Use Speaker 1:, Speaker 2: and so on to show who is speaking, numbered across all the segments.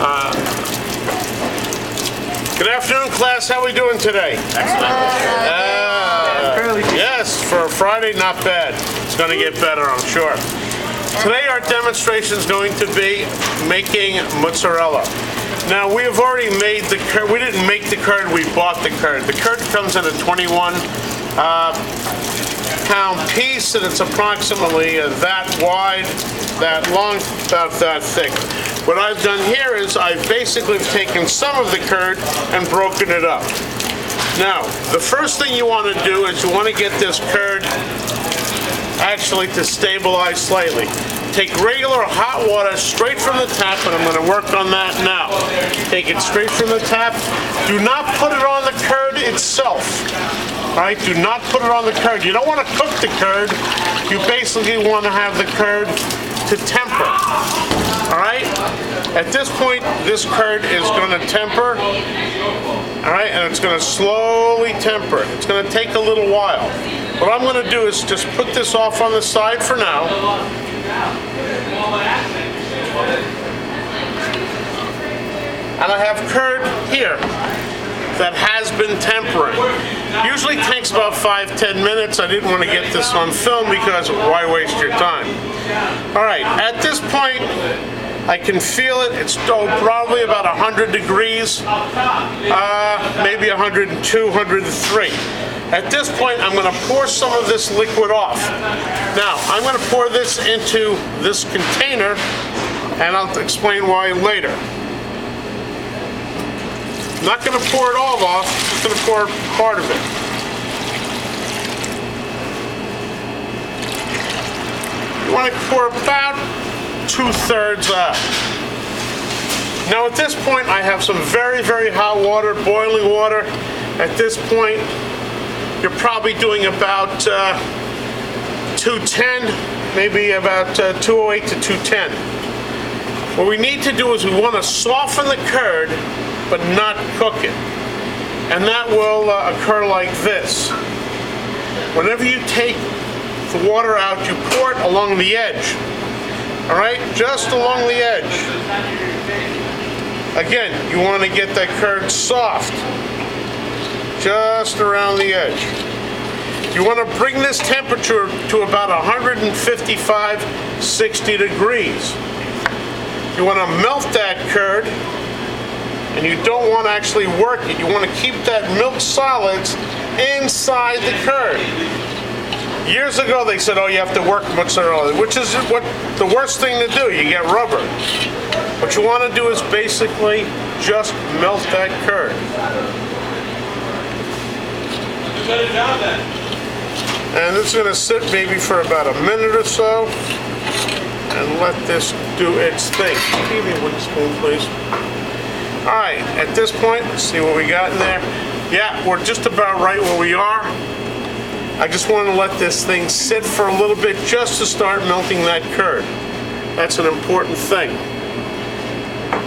Speaker 1: Good afternoon, class. How are we doing today?
Speaker 2: Excellent.
Speaker 1: Yes, for a Friday, not bad. It's going to get better, I'm sure. Today our demonstration is going to be making mozzarella. Now, we have already made the curd. We didn't make the curd, we bought the curd. The curd comes in a 21-pound piece, and it's approximately that wide, that long, about that thick. What I've done here is I've basically taken some of the curd and broken it up. Now, the first thing you want to do is you want to get this curd actually to stabilize slightly. Take regular hot water straight from the tap, and I'm going to work on that now. Take it straight from the tap. Do not put it on the curd itself. All right, do not put it on the curd. You don't want to cook the curd. You basically want to have the curd to temper. All right? At this point, this curd is going to temper. All right, and it's going to slowly temper. It's going to take a little while. What I'm going to do is just put this off on the side for now. And I have curd here that has been tempering. Usually takes about 5-10 minutes. I didn't want to get this on film because why waste your time? All right, at this point, I can feel it. It's probably about 100 degrees, maybe 102, 103. At this point, I'm going to pour some of this liquid off. Now, I'm going to pour this into this container, and I'll explain why later. I'm not going to pour it all off, I'm just going to pour part of it. You want to pour about 2/3 out. Now at this point I have some very, very hot water, boiling water. At this point you're probably doing about 210, maybe about 208 to 210. What we need to do is we want to soften the curd but not cook it. And that will occur like this. Whenever you take the water out, you pour it along the edge. All right, just along the edge. Again, you want to get that curd soft, just around the edge. You want to bring this temperature to about 155, 60 degrees. You want to melt that curd, and you don't want to actually work it. You want to keep that milk solids inside the curd. Years ago, they said, oh, you have to work mozzarella, which is what the worst thing to do. You get rubber. What you want to do is basically just melt that curd.
Speaker 3: Shut it down then.
Speaker 1: And this is going to sit maybe for about a minute or so, and let this do its thing. Give me a wooden spoon, please. All right, at this point, let's see what we got in there. Yeah, we're just about right where we are. I just want to let this thing sit for a little bit just to start melting that curd. That's an important thing.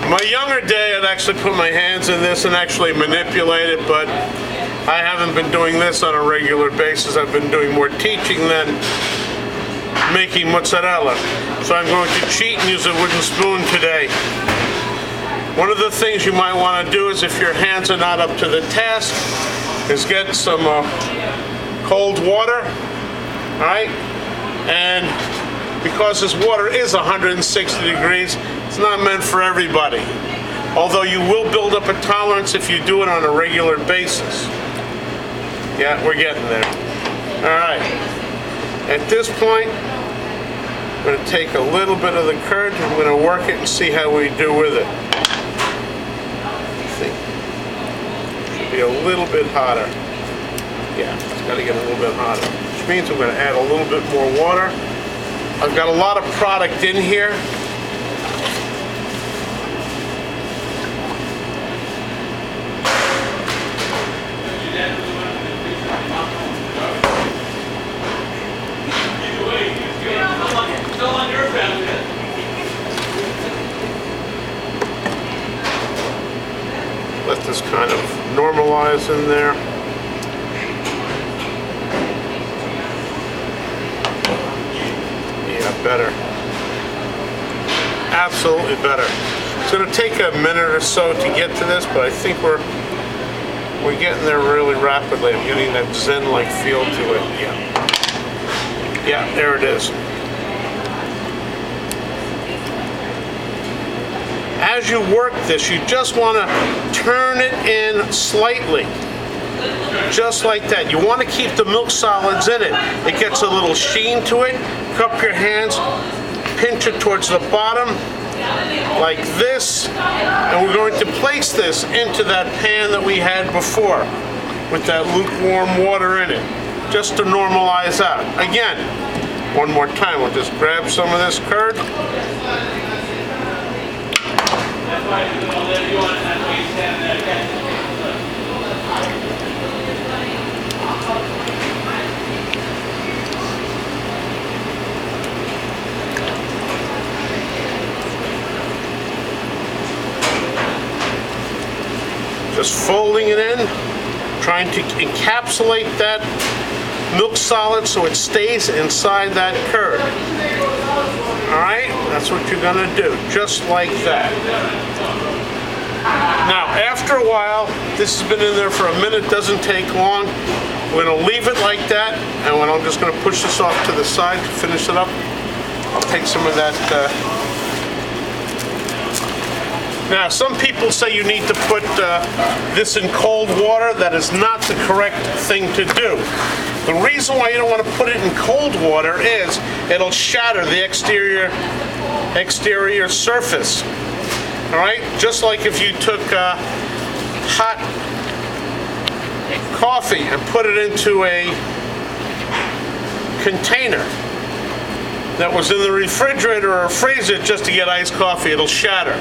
Speaker 1: In my younger day, I'd actually put my hands in this and actually manipulate it, but I haven't been doing this on a regular basis. I've been doing more teaching than making mozzarella. So I'm going to cheat and use a wooden spoon today. One of the things you might want to do is, if your hands are not up to the task, is get some cold water, all right? And because this water is 160 degrees, it's not meant for everybody. Although you will build up a tolerance if you do it on a regular basis. Yeah, we're getting there. All right. At this point, I'm going to take a little bit of the curd, and I'm going to work it and see how we do with it. See? Should be a little bit hotter. Yeah, it's got to get a little bit hotter, which means I'm going to add a little bit more water. I've got a lot of product in here. Let this kind of normalize in there. Yeah, better. Absolutely better. It's going to take a minute or so to get to this, but I think we're getting there really rapidly. I'm getting that zen-like feel to it. Yeah, there it is. As you work this, you just want to turn it in slightly. Just like that. You want to keep the milk solids in it. It gets a little sheen to it. Cup your hands, pinch it towards the bottom, like this. And we're going to place this into that pan that we had before with that lukewarm water in it, just to normalize out. Again, one more time, we'll just grab some of this curd. Just folding it in, trying to encapsulate that milk solid so it stays inside that curd. All right, that's what you're gonna do, just like that. Now, after a while, this has been in there for a minute, doesn't take long. We're gonna leave it like that, and when I'm just gonna push this off to the side to finish it up, I'll take some of that. Now, some people say you need to put this in cold water. That is not the correct thing to do. The reason why you don't want to put it in cold water is it'll shatter the exterior surface. All right, just like if you took hot coffee and put it into a container that was in the refrigerator or freezer just to get iced coffee, it'll shatter.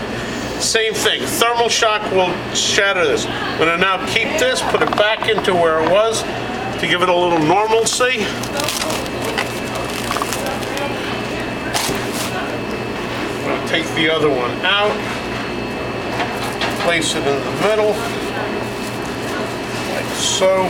Speaker 1: Same thing, thermal shock will shatter this. I'm going to now keep this, put it back into where it was to give it a little normalcy. I'll take the other one out, place it in the middle, like so.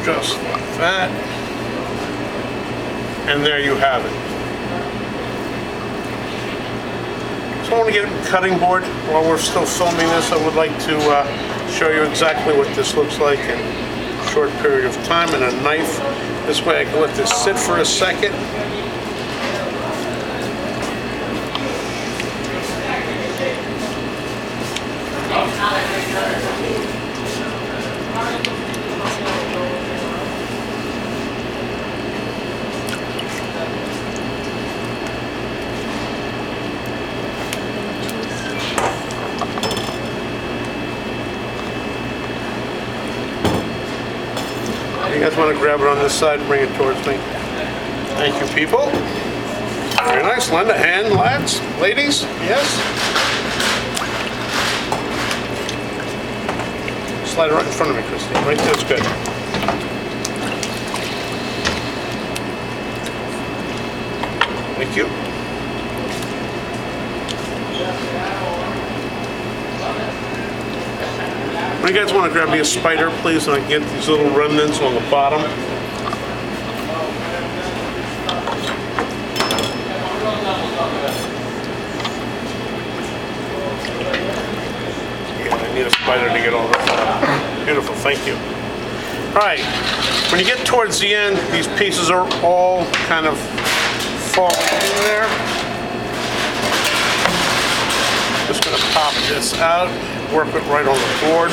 Speaker 1: Just like that. And there you have it. So I want to get a cutting board. While we're still filming this, I would like to show you exactly what this looks like in a short period of time, and a knife. This way I can let this sit for a second. You guys want to grab it on this side and bring it towards me? Thank you, people. Very nice. Lend a hand, lads, ladies. Yes. Slide it right in front of me, Christine. Right there's good. Thank you. You guys want to grab me a spider, please, and I can get these little remnants on the bottom. Yeah, I need a spider to get all this out. Beautiful, thank you. All right, when you get towards the end, these pieces are all kind of falling in there. Just going to pop this out. Work it right on the board.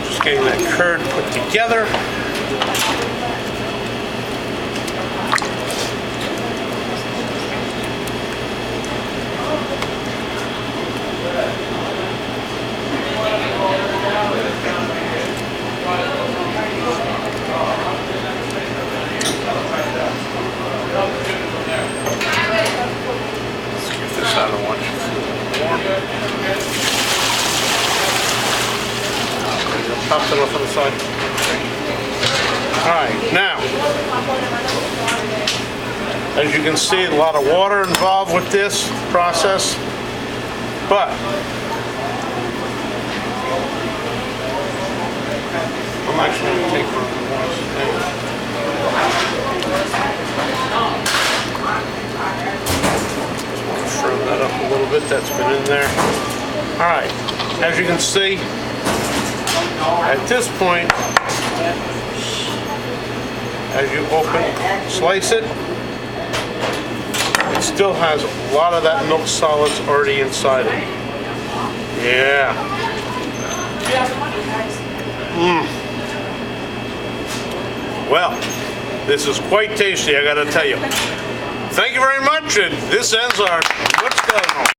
Speaker 1: Just getting that curd put together. I don't want you to warm. Pop that off on the side. As you can see, a lot of water involved with this process, but I'm actually going to take one of the ones. Just want to firm that up a little bit. That's been in there. All right. As you can see, at this point, as you slice it, it still has a lot of that milk solids already inside it. Yeah. Well, this is quite tasty, I gotta tell you. Thank you very much, and this ends our What's Going On.